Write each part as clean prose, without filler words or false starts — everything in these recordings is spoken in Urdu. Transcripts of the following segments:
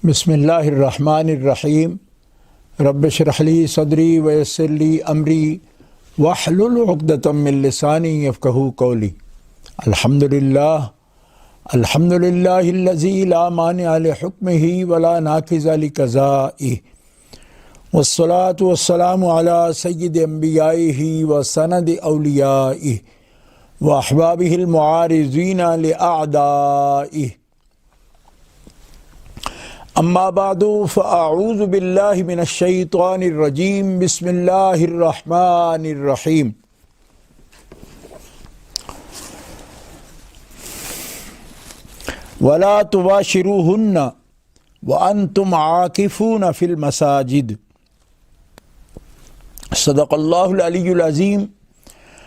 بسم اللہ الرحمن الرحیم رب اشرح لی صدری ویسر لی امری واحلل عقدۃ من لسانی یفقہوا قولی۔ الحمدللہ الذی لا مانع لحکمہ ولا ناقض لقضائہ، والصلاة والسلام علی سید انبیائہ وسند اولیائہ واحبابہ المعارضین لاعدائہ، اما بعد فاعوذ باللہ من الشیطان الرجیم، بسم اللہ الرحمن الرحیم۔ ولا تباشروہن وانتم عاکفون فی المساجد، صدق اللہ العلی العظیم۔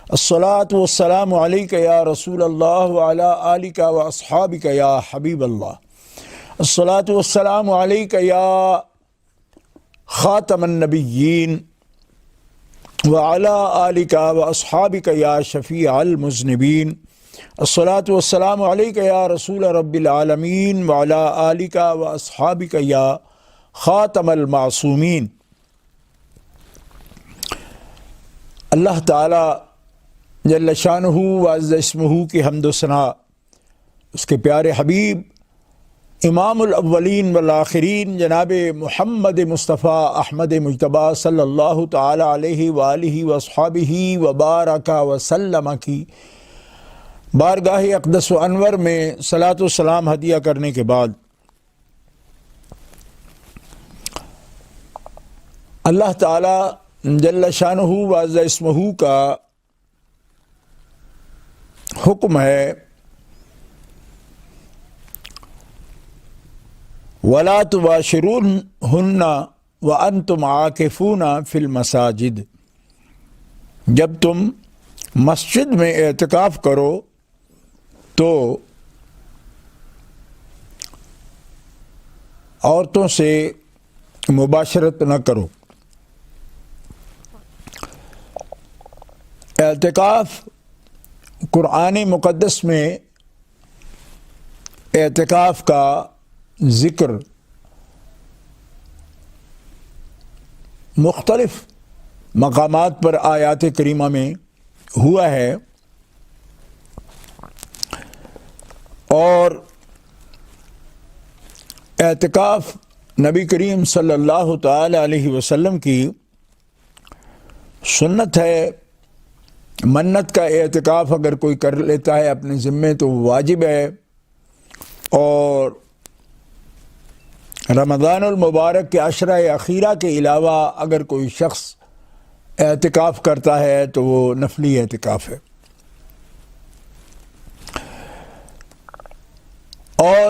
الصلاۃ والسلام علیک یا رسول اللہ وعلی آلک واصحابک یا حبیب اللہ، الصلاۃ والسلام علیک یا خاتم النبیین وعلی آلک واصحابک یا شفیع المذنبین، الصلاۃ والسلام علیک یا رسول رب العالمین وعلی آلک واصحابک یا خاتم المعصومین۔ اللہ تعالی جل شانہ وعز اسمہ کی حمد و ثنا اس کے پیارے حبیب امام الاولین والآخرین جناب محمد مصطفیٰ احمد مجتبیٰ صلی اللہ تعالی علیہ وآلہ وصحبہ وبارک وسلم کی بارگاہ اقدس و انور میں صلاۃ و سلام ہدیہ کرنے کے بعد، اللہ تعالی جل شانہ وعز اسمہ کا حکم ہے وَلَا تُبَاشِرُوهُنَّ وَأَنْتُمْ عَاكِفُونَ فِي الْمَسَاجِدِ، جب تم مسجد میں اعتکاف کرو تو عورتوں سے مباشرت نہ کرو۔ اعتکاف قرآن مقدس میں اعتکاف کا ذکر مختلف مقامات پر آیات کریمہ میں ہوا ہے، اور اعتکاف نبی کریم صلی اللہ تعالی علیہ وسلم کی سنت ہے۔ منت کا اعتکاف اگر کوئی کر لیتا ہے اپنے ذمے تو واجب ہے، اور رمضان المبارک کے عشرہ اخیرہ کے علاوہ اگر کوئی شخص اعتکاف کرتا ہے تو وہ نفلی اعتکاف ہے۔ اور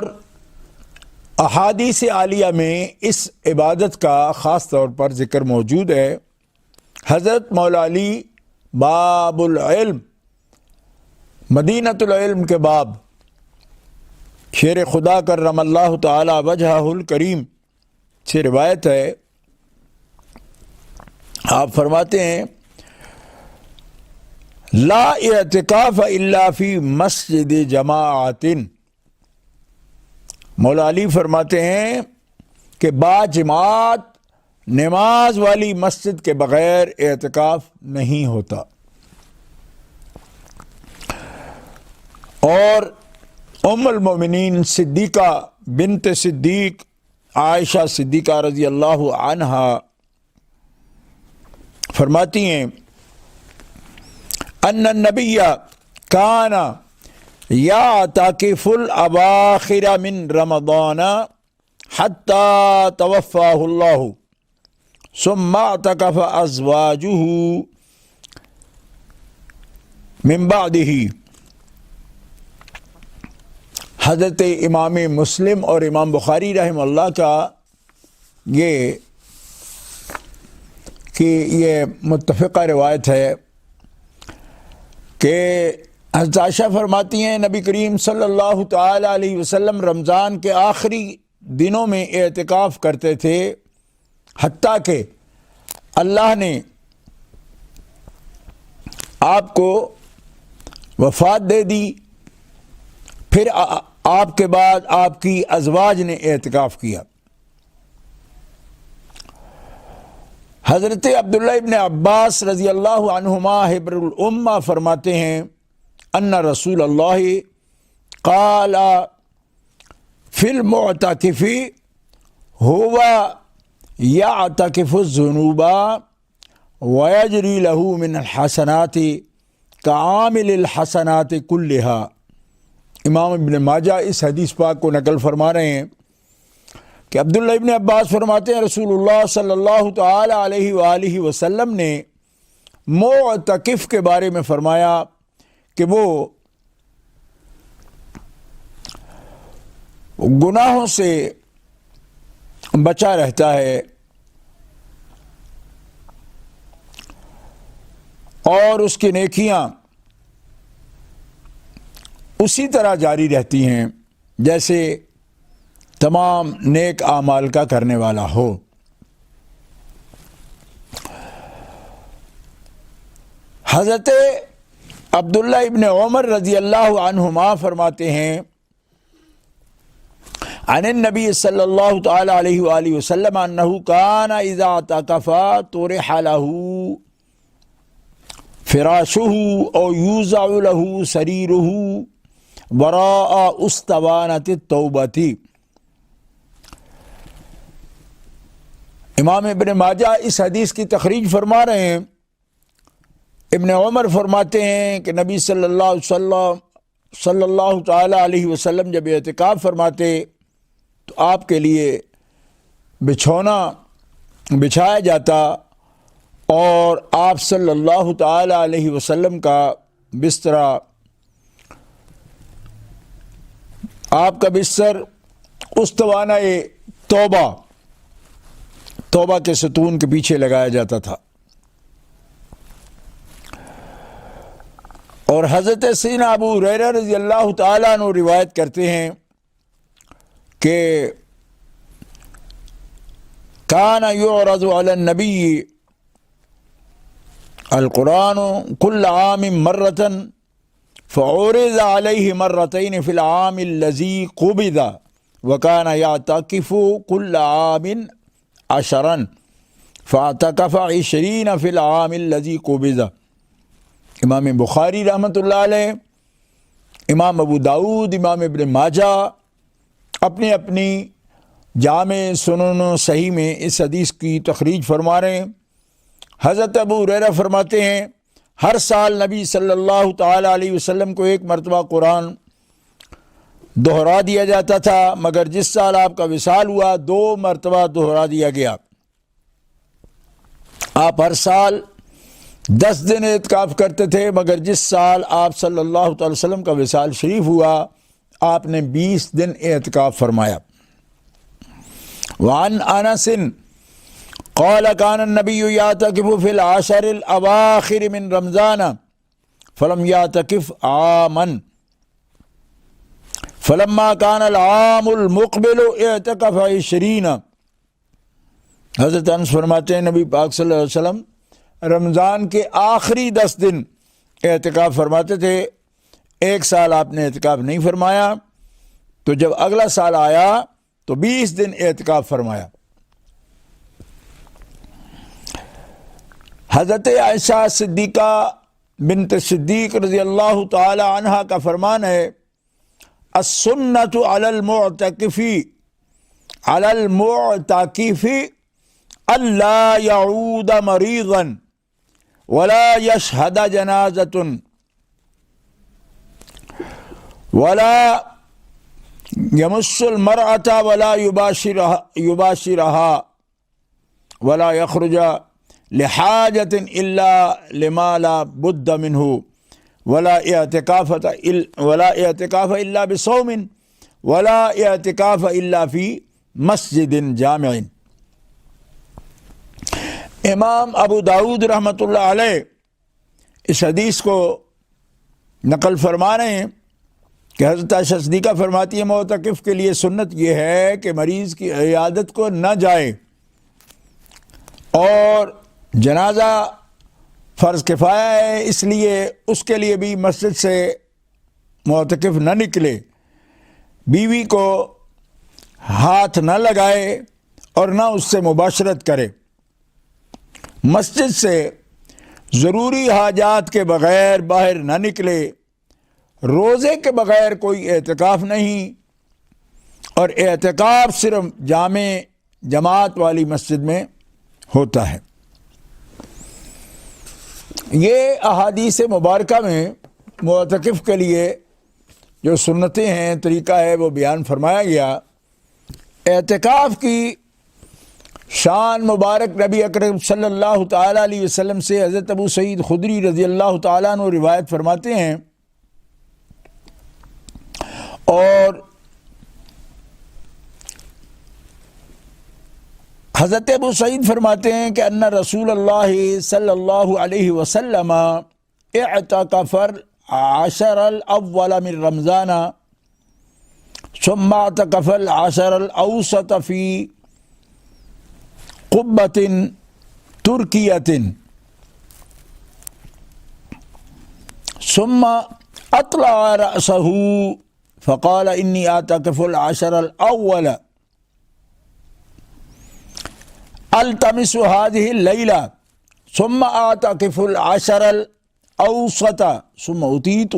احادیث عالیہ میں اس عبادت کا خاص طور پر ذکر موجود ہے۔ حضرت مولا علی باب العلم، مدینۃ العلم کے باب، شیر خدا کرم اللہ تعالی وجہہ الکریم سے روایت ہے، آپ فرماتے ہیں لا اعتکاف الا فی مسجد جماعت۔ مولا علی فرماتے ہیں کہ باجماعت نماز والی مسجد کے بغیر اعتکاف نہیں ہوتا۔ اور ام المومنین صدیقہ بنت صدیق عائشہ صدیقہ رضی اللہ عنہا فرماتی ہیں ان النبی کان یعتکف الاواخر من رمضان حتی توفاہ اللہ ثم اعتکف ازواجہ من بعدہ۔ حضرت امام مسلم اور امام بخاری رحمہ اللہ کا یہ متفقہ روایت ہے کہ حضرت عائشہ فرماتی ہیں نبی کریم صلی اللہ تعالی علیہ وسلم رمضان کے آخری دنوں میں اعتکاف کرتے تھے، حتیٰ کہ اللہ نے آپ کو وفات دے دی، پھر آپ کے بعد آپ کی ازواج نے اعتکاف کیا۔ حضرت عبداللہ ابن عباس رضی اللہ عنہما حبر الامہ فرماتے ہیں ان رسول اللہ قال فی المعتکف هو یعتکف الذنوب ویجری له من الحسنات کعامل الحسنات كلها۔ امام ابن ماجہ اس حدیث پاک کو نقل فرما رہے ہیں کہ عبداللہ ابن عباس فرماتے ہیں رسول اللہ صلی اللہ تعالی علیہ وآلہ وسلم نے معتکف کے بارے میں فرمایا کہ وہ گناہوں سے بچا رہتا ہے اور اس کی نیکیاں اسی طرح جاری رہتی ہیں جیسے تمام نیک اعمال کا کرنے والا ہو۔ حضرت عبداللہ ابن عمر رضی اللہ عنہما فرماتے ہیں عن النبی صلی اللہ تعالی علیہ وآلہ وسلم انہو کان اذا اعتکف طرح له فراشہ او یوزع له سریرہ وراء اسطوانۃ التوبۃ۔ امام ابن ماجہ اس حدیث کی تخریج فرما رہے ہیں۔ ابن عمر فرماتے ہیں کہ نبی صلی اللہ تعالی علیہ وسلم جب اعتکاف فرماتے تو آپ کے لیے بچھونا بچھایا جاتا اور آپ صلی اللہ تعالی علیہ وسلم کا بستر استوانہ توبہ کے ستون کے پیچھے لگایا جاتا تھا۔ اور حضرت سیدنا ابو ہریرہ رضی اللہ تعالیٰ عنہ روایت کرتے ہیں کہ کان یعرض علی النبی القرآن کل عام مرۃ فعرض علیہ مرتین فی العام الذی قبض وکان یعتکف کل عام 10 فاعتکف 20 فی العام الذی قبض۔ امام بخاری رحمۃ اللہ علیہ، امام ابو داود، امام ابن ماجہ اپنی اپنی جامع سنن و صحیح میں اس حدیث کی تخریج فرما رہے ہیں۔ حضرت ابو ہریرہ فرماتے ہیں ہر سال نبی صلی اللہ تعالی علیہ وسلم کو ایک مرتبہ قرآن دہرا دیا جاتا تھا، مگر جس سال آپ کا وصال ہوا 2 مرتبہ دہرا دیا گیا۔ آپ ہر سال 10 دن اعتکاف کرتے تھے، مگر جس سال آپ صلی اللہ تعالی وسلم کا وصال شریف ہوا آپ نے 20 دن اعتکاف فرمایا۔ وعن انس قال كان النبي يعتكف في العشر الاواخر من رمضان فلم يعتكف عاما فلما كان العام المقبل اعتكف 20۔ حضرت انس فرماتے ہیں نبی پاک صلی اللہ علیہ وسلم رمضان کے آخری 10 دن اعتکاف فرماتے تھے۔ ایک سال آپ نے اعتکاف نہیں فرمایا، تو جب اگلا سال آیا تو 20 دن اعتکاف فرمایا۔ حضرت عائشہ صدیقہ بنت صدیق رضی اللہ تعالی عنہا کا فرمان ہے السنۃ علی المعتکف الا یعود مریضا ولا یشہد جنازۃ ولا یمس المرأة ولا یباشرها ولا یخرج لحاجۃ الا لما لا بد منہ ولا اعتکاف الا بصوم ولا اعتکاف الا فی مسجد جامع۔ امام ابو داود رحمۃ اللہ علیہ اس حدیث کو نقل فرما رہے ہیں کہ حضرت عائشہ صدیقہ فرماتی ہے معتکف کے لیے سنت یہ ہے کہ مریض کی عیادت کو نہ جائے، اور جنازہ فرض کفایہ ہے، اس لیے اس کے لیے بھی مسجد سے معتکف نہ نکلے، بیوی کو ہاتھ نہ لگائے اور نہ اس سے مباشرت کرے۔ مسجد سے ضروری حاجات کے بغیر باہر نہ نکلے، روزے کے بغیر کوئی اعتکاف نہیں، اور اعتکاف صرف جامع جماعت والی مسجد میں ہوتا ہے۔ یہ احادیث مبارکہ میں معتکف کے لیے جو سنتیں ہیں، طریقہ ہے، وہ بیان فرمایا گیا۔ اعتکاف کی شان مبارک نبی اکرم صلی اللہ تعالیٰ علیہ وسلم سے حضرت ابو سعید خدری رضی اللہ تعالیٰ عنہ روایت فرماتے ہیں، اور حضرت ابو سعید فرماتے ہیں کہ ان رسول اللہ صلی اللہ علیہ وسلم اعتکف العشر الاول من رمضان ثم اعتکف العشر الاوسط فی قبۃ ترکیۃ ثم اطلع رأسه فقال انی اعتکف العشر الاول التمس هذه الليلة ثم اعتکف العشر الاوسط ثم اتیت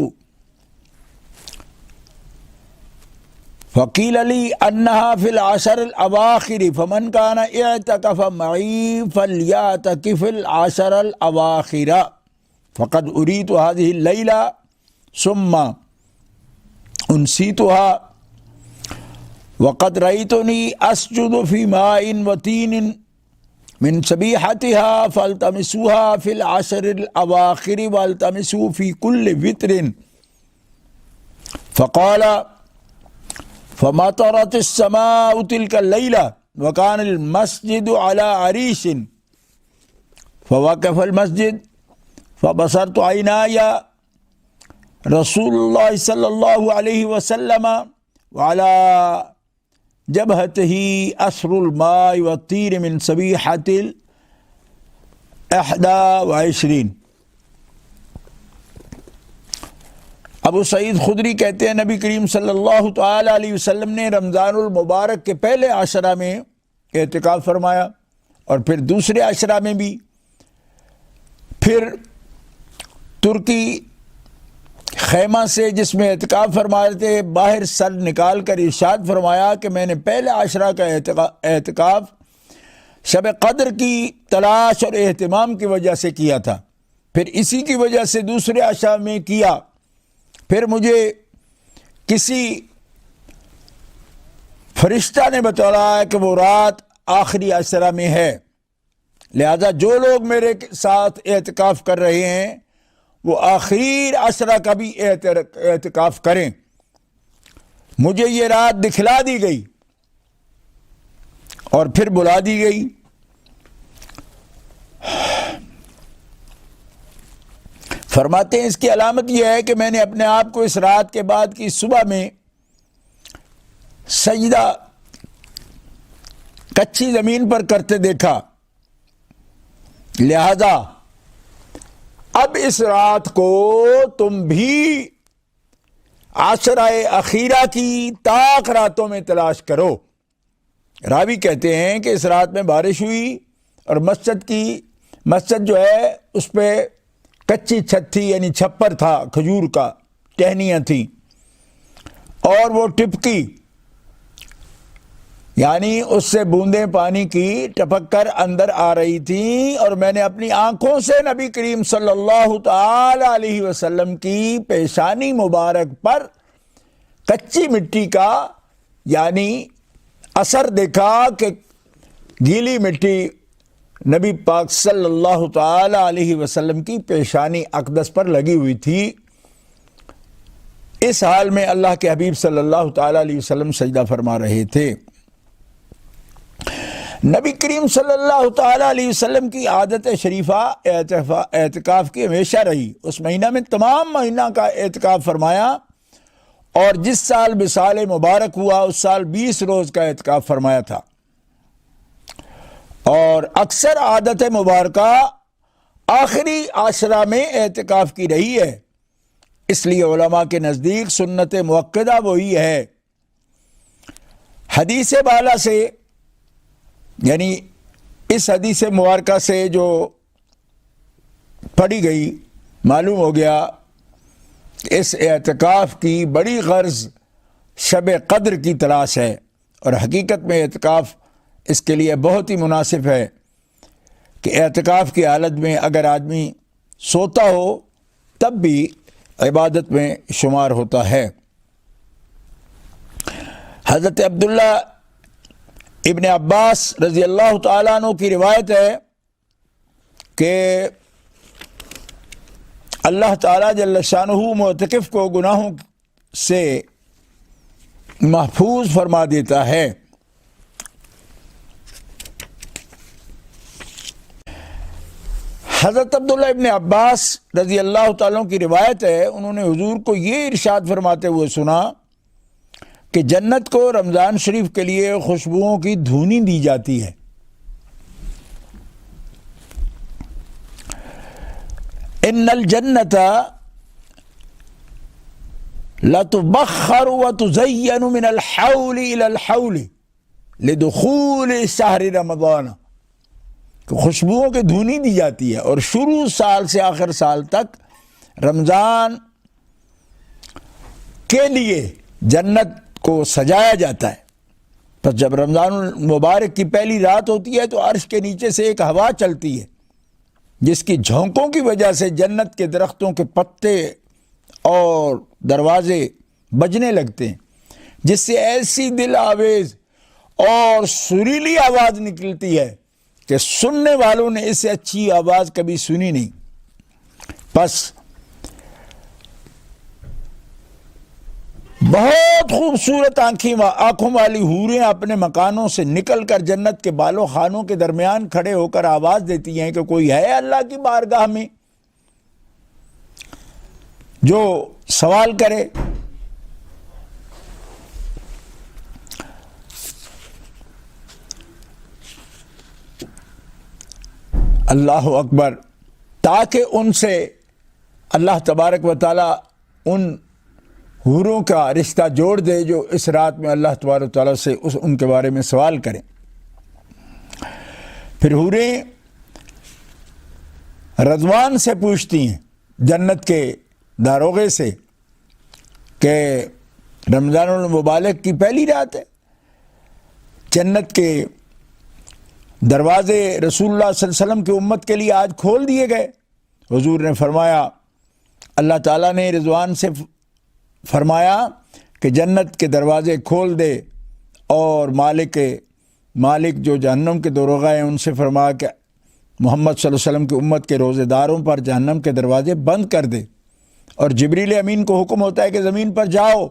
فقیل لی انها في العشر الاواخر فمن كان اعتکف معي فليعتکف العشر الاواخر فقد اريت هذه الليلة ثم انسیتها وقد رأيتني اسجد في ماء وطين من سبيحتها فالتمسوها في العشر الأواخر والتمسوا في كل وتر فقال فمطرت السماء تلك الليلة وكان المسجد على عريش فوقف المسجد فبصرت عيناي رسول الله صلى الله عليه وسلم وعلى جبهته اثر الماء والطين من سبيحة 21۔ ابو سعید خدری کہتے ہیں نبی کریم صلی اللہ تعالی علیہ وسلم نے رمضان المبارک کے پہلے عشرہ میں اعتکاف فرمایا، اور پھر دوسرے عشرہ میں بھی، پھر ترکی خیمہ سے جس میں اعتکاف فرمائے تھے باہر سر نکال کر ارشاد فرمایا کہ میں نے پہلے عشرہ کا اعتکاف شب قدر کی تلاش اور اہتمام کی وجہ سے کیا تھا، پھر اسی کی وجہ سے دوسرے عشرہ میں کیا، پھر مجھے کسی فرشتہ نے بتایا کہ وہ رات آخری عشرہ میں ہے، لہذا جو لوگ میرے ساتھ اعتکاف کر رہے ہیں وہ آخری عشرہ کا بھی اعتکاف کریں۔ مجھے یہ رات دکھلا دی گئی اور پھر بلا دی گئی۔ فرماتے ہیں اس کی علامت یہ ہے کہ میں نے اپنے آپ کو اس رات کے بعد کی صبح میں سجدہ کچی زمین پر کرتے دیکھا، لہذا اب اس رات کو تم بھی عشرہ اخیرہ کی طاق راتوں میں تلاش کرو۔ راوی کہتے ہیں کہ اس رات میں بارش ہوئی اور مسجد جو ہے اس پہ کچی چھت تھی، یعنی چھپر تھا کھجور کا، ٹہنیاں تھیں، اور وہ ٹپکی، یعنی اس سے بوندیں پانی کی ٹپک کر اندر آ رہی تھیں، اور میں نے اپنی آنکھوں سے نبی کریم صلی اللہ تعالی علیہ وسلم کی پیشانی مبارک پر کچی مٹی کا یعنی اثر دیکھا کہ گیلی مٹی نبی پاک صلی اللہ تعالی علیہ وسلم کی پیشانی اقدس پر لگی ہوئی تھی۔ اس حال میں اللہ کے حبیب صلی اللہ تعالی علیہ وسلم سجدہ فرما رہے تھے۔ نبی کریم صلی اللہ تعالی علیہ وسلم کی عادت شریفہ اعتکاف کی ہمیشہ رہی۔ اس مہینہ میں تمام مہینہ کا اعتکاف فرمایا، اور جس سال وصال مبارک ہوا اس سال 20 روز کا اعتکاف فرمایا تھا، اور اکثر عادت مبارکہ آخری عشرہ میں اعتکاف کی رہی ہے۔ اس لیے علماء کے نزدیک سنت مؤکدہ وہی ہے۔ حدیث بالا سے یعنی اس حدیث مبارکہ سے جو پڑھی گئی معلوم ہو گیا کہ اس اعتکاف کی بڑی غرض شب قدر کی تلاش ہے، اور حقیقت میں اعتکاف اس کے لیے بہت ہی مناسب ہے کہ اعتکاف کی حالت میں اگر آدمی سوتا ہو تب بھی عبادت میں شمار ہوتا ہے۔ حضرت عبداللہ ابن عباس رضی اللہ تعالیٰ عنہ کی روایت ہے کہ اللہ تعالیٰ جل شانہ معتکف کو گناہوں سے محفوظ فرما دیتا ہے۔ حضرت عبداللہ ابن عباس رضی اللہ تعالیٰ کی روایت ہے، انہوں نے حضور کو یہ ارشاد فرماتے ہوئے سنا کہ جنت کو رمضان شریف کے لیے خوشبوؤں کی دھونی دی جاتی ہے۔ ان الجنت لتبخر وتزین من الحول الى الحول لدخول شہر رمضان، کہ خوشبوؤں کی دھونی دی جاتی ہے اور شروع سال سے آخر سال تک رمضان کے لیے جنت کو سجایا جاتا ہے۔ پس جب رمضان المبارک کی پہلی رات ہوتی ہے تو عرش کے نیچے سے ایک ہوا چلتی ہے جس کی جھونکوں کی وجہ سے جنت کے درختوں کے پتے اور دروازے بجنے لگتے ہیں، جس سے ایسی دل آویز اور سریلی آواز نکلتی ہے کہ سننے والوں نے اس سے اچھی آواز کبھی سنی نہیں۔ پس بہت خوبصورت آنکھوں والی حوریں اپنے مکانوں سے نکل کر جنت کے بالوں خانوں کے درمیان کھڑے ہو کر آواز دیتی ہیں کہ کوئی ہے اللہ کی بارگاہ میں جو سوال کرے۔ اللہ اکبر، تاکہ ان سے اللہ تبارک و تعالی ان حوروں کا رشتہ جوڑ دے جو اس رات میں اللہ تبارک و تعالی سے ان کے بارے میں سوال کریں۔ پھر حوریں رضوان سے پوچھتی ہیں، جنت کے داروغے سے، کہ رمضان المبارک کی پہلی رات ہے، جنت کے دروازے رسول اللہ صلی اللہ علیہ وسلم کی امت کے لیے آج کھول دیے گئے۔ حضور نے فرمایا، اللہ تعالیٰ نے رضوان سے فرمایا کہ جنت کے دروازے کھول دے، اور مالک جو جہنم کے داروغہ ہیں ان سے فرمایا کہ محمد صلی اللہ علیہ وسلم کی امت کے روزے داروں پر جہنم کے دروازے بند کر دے، اور جبریل امین کو حکم ہوتا ہے کہ زمین پر جاؤ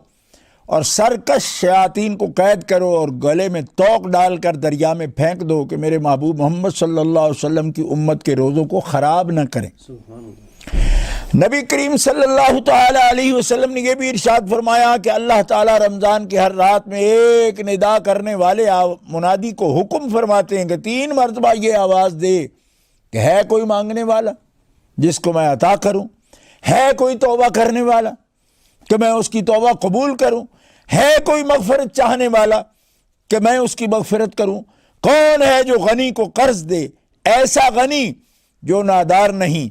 اور سرکش شیاطین کو قید کرو اور گلے میں توق ڈال کر دریا میں پھینک دو کہ میرے محبوب محمد صلی اللہ علیہ وسلم کی امت کے روزوں کو خراب نہ کریں۔ نبی کریم صلی اللہ تعالی علیہ وسلم نے یہ بھی ارشاد فرمایا کہ اللہ تعالی رمضان کی ہر رات میں ایک ندا کرنے والے منادی کو حکم فرماتے ہیں کہ 3 مرتبہ یہ آواز دے کہ ہے کوئی مانگنے والا جس کو میں عطا کروں، ہے کوئی توبہ کرنے والا کہ میں اس کی توبہ قبول کروں، ہے کوئی مغفرت چاہنے والا کہ میں اس کی مغفرت کروں۔ کون ہے جو غنی کو قرض دے، ایسا غنی جو نادار نہیں،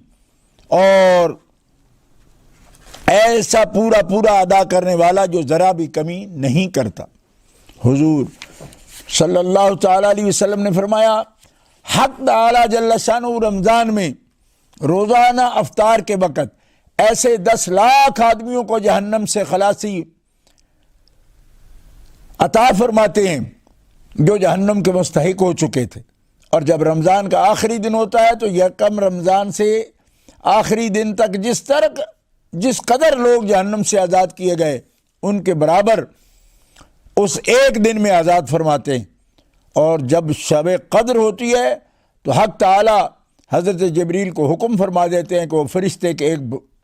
اور ایسا پورا ادا کرنے والا جو ذرا بھی کمی نہیں کرتا۔ حضور صلی اللہ تعالی علیہ وسلم نے فرمایا، حق تعالی جل شانہ رمضان میں روزانہ افطار کے وقت ایسے 10 لاکھ آدمیوں کو جہنم سے خلاصی عطا فرماتے ہیں جو جہنم کے مستحق ہو چکے تھے۔ اور جب رمضان کا آخری دن ہوتا ہے تو یکم رمضان سے آخری دن تک جس قدر لوگ جہنم سے آزاد کیے گئے ان کے برابر اس ایک دن میں آزاد فرماتے ہیں۔ اور جب شب قدر ہوتی ہے تو حق تعالی حضرت جبریل کو حکم فرما دیتے ہیں کہ وہ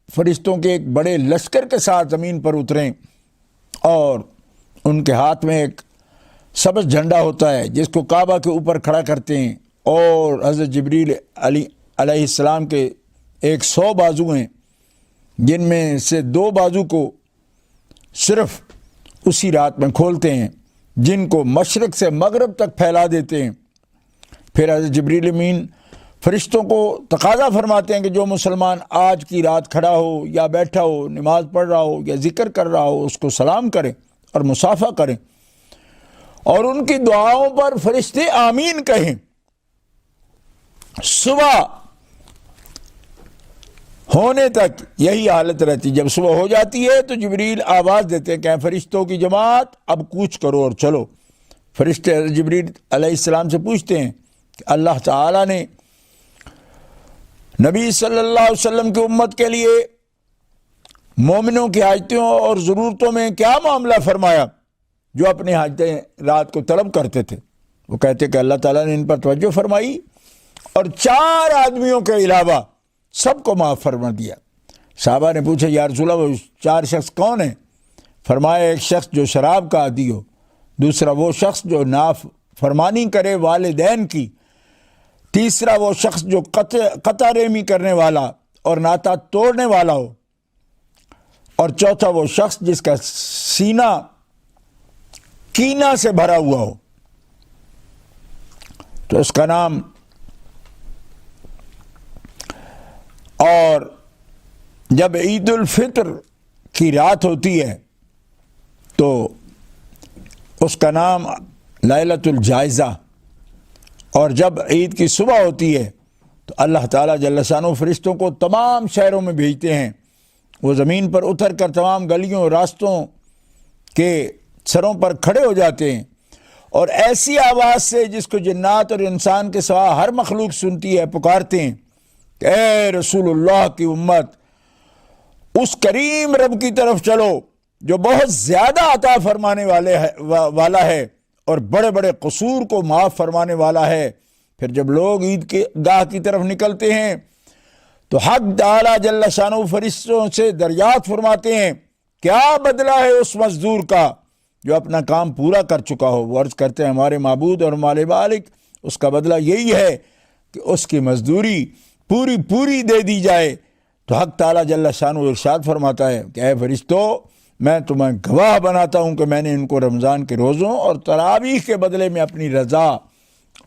فرشتوں کے ایک بڑے لشکر کے ساتھ زمین پر اتریں، اور ان کے ہاتھ میں ایک سبز جھنڈا ہوتا ہے جس کو کعبہ کے اوپر کھڑا کرتے ہیں، اور حضرت جبریل علیہ السلام کے 100 بازو ہیں جن میں سے 2 بازو کو صرف اسی رات میں کھولتے ہیں، جن کو مشرق سے مغرب تک پھیلا دیتے ہیں پھر حضرت جبریل امین فرشتوں کو تقاضا فرماتے ہیں کہ جو مسلمان آج کی رات کھڑا ہو یا بیٹھا ہو، نماز پڑھ رہا ہو یا ذکر کر رہا ہو، اس کو سلام کریں اور مصافحہ کریں، اور ان کی دعاؤں پر فرشتے آمین کہیں۔ صبح ہونے تک یہی حالت رہتی، جب صبح ہو جاتی ہے تو جبریل آواز دیتے ہیں کہ فرشتوں کی جماعت اب کوچ کرو اور چلو۔ فرشتے حضرت جبریل علیہ السلام سے پوچھتے ہیں کہ اللہ تعالیٰ نے نبی صلی اللہ علیہ وسلم کی امت کے لیے مومنوں کی حاجتوں اور ضرورتوں میں کیا معاملہ فرمایا؟ جو اپنی حاجتیں رات کو طلب کرتے تھے، وہ کہتے کہ اللہ تعالیٰ نے ان پر توجہ فرمائی اور 4 آدمیوں کے علاوہ سب کو معاف فرما دیا۔ صحابہ نے پوچھا یا رسول اللہ وہ 4 شخص کون ہیں؟ فرمایا ایک شخص جو شراب کا عادی ہو، دوسرا وہ شخص جو نافرمانی کرے والدین کی، تیسرا وہ شخص جو قطع رحمی کرنے والا اور ناتا توڑنے والا ہو، اور چوتھا وہ شخص جس کا سینہ کینہ سے بھرا ہوا ہو تو اس کا نام۔ اور جب عید الفطر کی رات ہوتی ہے تو اس کا نام لیلۃ الجائزہ، اور جب عید کی صبح ہوتی ہے تو اللہ تعالیٰ جل شانہ فرشتوں کو تمام شہروں میں بھیجتے ہیں، وہ زمین پر اتر کر تمام گلیوں راستوں کے سروں پر کھڑے ہو جاتے ہیں، اور ایسی آواز سے جس کو جنات اور انسان کے سوا ہر مخلوق سنتی ہے پکارتے ہیں کہ اے رسول اللہ کی امت، اس کریم رب کی طرف چلو جو بہت زیادہ عطا فرمانے والا ہے اور بڑے بڑے قصور کو معاف فرمانے والا ہے۔ پھر جب لوگ عید کے گاہ کی طرف نکلتے ہیں تو حق تعالی جل شانہ فرشتوں سے دریافت فرماتے ہیں کیا بدلہ ہے اس مزدور کا جو اپنا کام پورا کر چکا ہو؟ وہ عرض کرتے ہیں ہمارے معبود اور مالک مالک، اس کا بدلہ یہی ہے کہ اس کی مزدوری پوری دے دی جائے۔ تو حق تعالی جل شانہ ارشاد فرماتا ہے کہ اے فرشتوں، میں تمہیں گواہ بناتا ہوں کہ میں نے ان کو رمضان کے روزوں اور تراویح کے بدلے میں اپنی رضا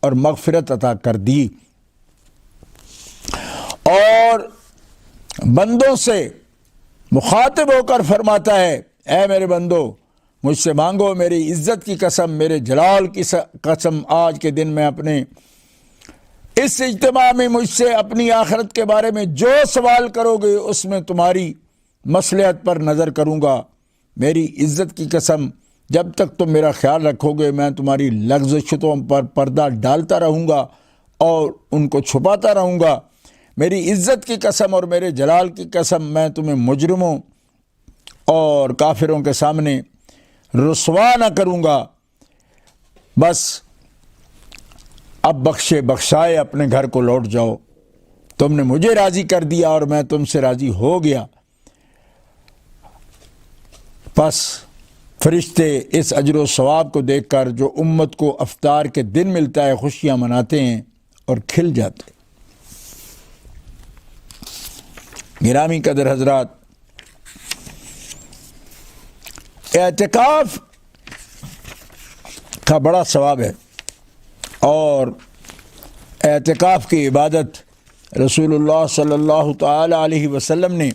اور مغفرت عطا کر دی۔ اور بندوں سے مخاطب ہو کر فرماتا ہے اے میرے بندو، مجھ سے مانگو، میری عزت کی قسم، میرے جلال کی قسم، آج کے دن میں اپنے اس اجتماع میں مجھ سے اپنی آخرت کے بارے میں جو سوال کرو گے اس میں تمہاری مصلحت پر نظر کروں گا۔ میری عزت کی قسم، جب تک تم میرا خیال رکھو گے میں تمہاری لغزشوں پر پردہ ڈالتا رہوں گا اور ان کو چھپاتا رہوں گا۔ میری عزت کی قسم اور میرے جلال کی قسم، میں تمہیں مجرموں اور کافروں کے سامنے رسوا نہ کروں گا۔ بس اب بخشائے اپنے گھر کو لوٹ جاؤ، تم نے مجھے راضی کر دیا اور میں تم سے راضی ہو گیا۔ پس فرشتے اس اجر و ثواب کو دیکھ کر جو امت کو افطار کے دن ملتا ہے خوشیاں مناتے ہیں اور کھل جاتے ہیں۔ گرامی قدر حضرات، اعتکاف کا بڑا ثواب ہے، اور اعتکاف کی عبادت رسول اللہ صلی اللہ تعالی علیہ وسلم نے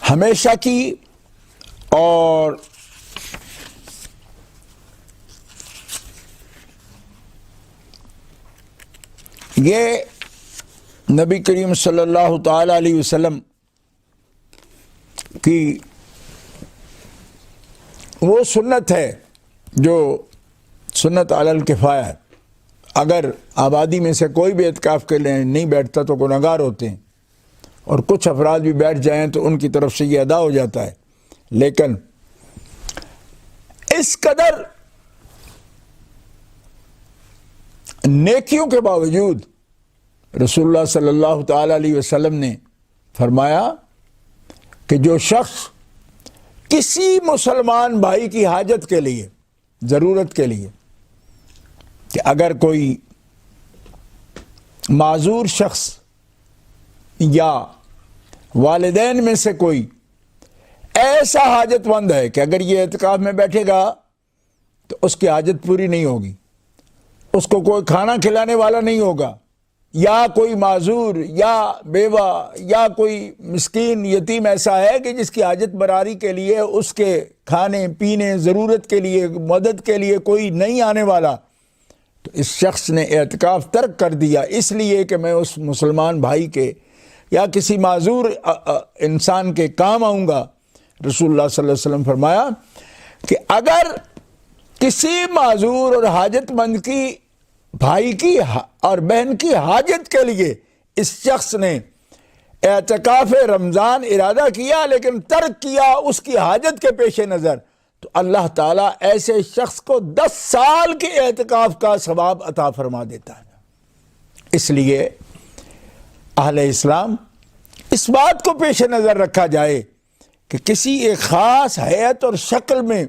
ہمیشہ کی، اور یہ نبی کریم صلی اللہ تعالی علیہ وسلم کی وہ سنت ہے جو سنت علی الکفایہ ہے۔ اگر آبادی میں سے کوئی بھی اعتکاف کے لیے نہیں بیٹھتا تو گنہگار ہوتے ہیں، اور کچھ افراد بھی بیٹھ جائیں تو ان کی طرف سے یہ ادا ہو جاتا ہے۔ لیکن اس قدر نیکیوں کے باوجود رسول اللہ صلی اللہ تعالی علیہ وسلم نے فرمایا کہ جو شخص کسی مسلمان بھائی کی حاجت کے لیے، ضرورت کے لیے، کہ اگر کوئی معذور شخص یا والدین میں سے کوئی ایسا حاجت مند ہے کہ اگر یہ اعتکاف میں بیٹھے گا تو اس کی حاجت پوری نہیں ہوگی، اس کو کوئی کھانا کھلانے والا نہیں ہوگا، یا کوئی معذور یا بیوہ یا کوئی مسکین یتیم ایسا ہے کہ جس کی حاجت براری کے لیے، اس کے کھانے پینے ضرورت کے لیے، مدد کے لیے کوئی نہیں آنے والا، تو اس شخص نے اعتکاف ترک کر دیا اس لیے کہ میں اس مسلمان بھائی کے یا کسی معذور انسان کے کام آؤں گا۔ رسول اللہ صلی اللہ علیہ وسلم فرمایا کہ اگر کسی معذور اور حاجت مند کی بھائی کی اور بہن کی حاجت کے لیے اس شخص نے اعتکاف رمضان ارادہ کیا لیکن ترک کیا اس کی حاجت کے پیش نظر، تو اللہ تعالیٰ ایسے شخص کو 10 سال کے اعتکاف کا ثواب عطا فرما دیتا ہے۔ اس لیے اہل اسلام اس بات کو پیش نظر رکھا جائے کہ کسی ایک خاص حیت اور شکل میں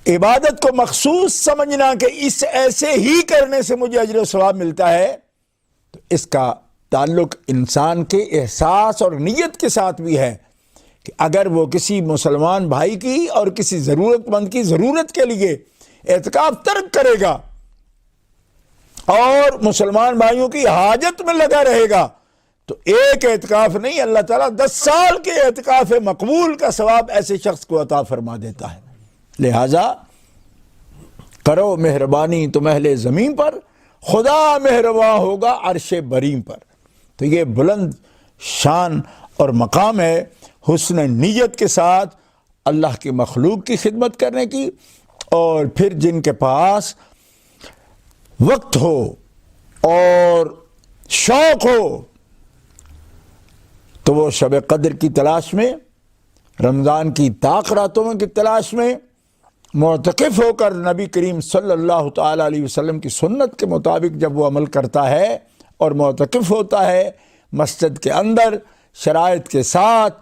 عبادت کو مخصوص سمجھنا کہ اس ایسے ہی کرنے سے مجھے اجر و ثواب ملتا ہے، تو اس کا تعلق انسان کے احساس اور نیت کے ساتھ بھی ہے کہ اگر وہ کسی مسلمان بھائی کی اور کسی ضرورت مند کی ضرورت کے لیے اعتکاف ترک کرے گا اور مسلمان بھائیوں کی حاجت میں لگا رہے گا، تو ایک اعتکاف نہیں، اللہ تعالیٰ 10 سال کے اعتکاف مقبول کا ثواب ایسے شخص کو عطا فرما دیتا ہے۔ لہذا کرو مہربانی تم اہل زمین پر، خدا مہرباں ہوگا عرش بریم پر۔ تو یہ بلند شان اور مقام ہے حسن نیت کے ساتھ اللہ کی مخلوق کی خدمت کرنے کی، اور پھر جن کے پاس وقت ہو اور شوق ہو تو وہ شب قدر کی تلاش میں، رمضان کی طاق راتوں کی تلاش میں معتکف ہو کر نبی کریم صلی اللہ تعالیٰ علیہ وسلم کی سنت کے مطابق جب وہ عمل کرتا ہے اور معتکف ہوتا ہے مسجد کے اندر شرائط کے ساتھ،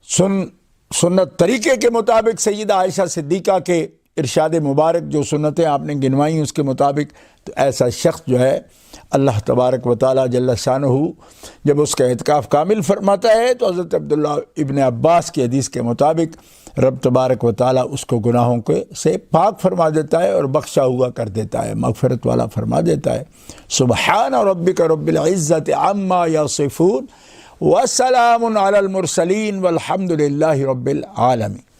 سنت طریقے کے مطابق، سیدہ عائشہ صدیقہ کے ارشاد مبارک جو سنتیں آپ نے گنوائی اس کے مطابق، تو ایسا شخص جو ہے اللہ تبارک و تعالیٰ جل شانہ جب اس کا اعتکاف کامل فرماتا ہے تو حضرت عبداللہ ابن عباس کی حدیث کے مطابق رب تبارک و تعالیٰ اس کو گناہوں سے پاک فرما دیتا ہے اور بخشا ہوا کر دیتا ہے، مغفرت والا فرما دیتا ہے۔ سبحان ربک رب العزت عما یصفون وسلام علی المرسلین والحمد للہ رب العالمین۔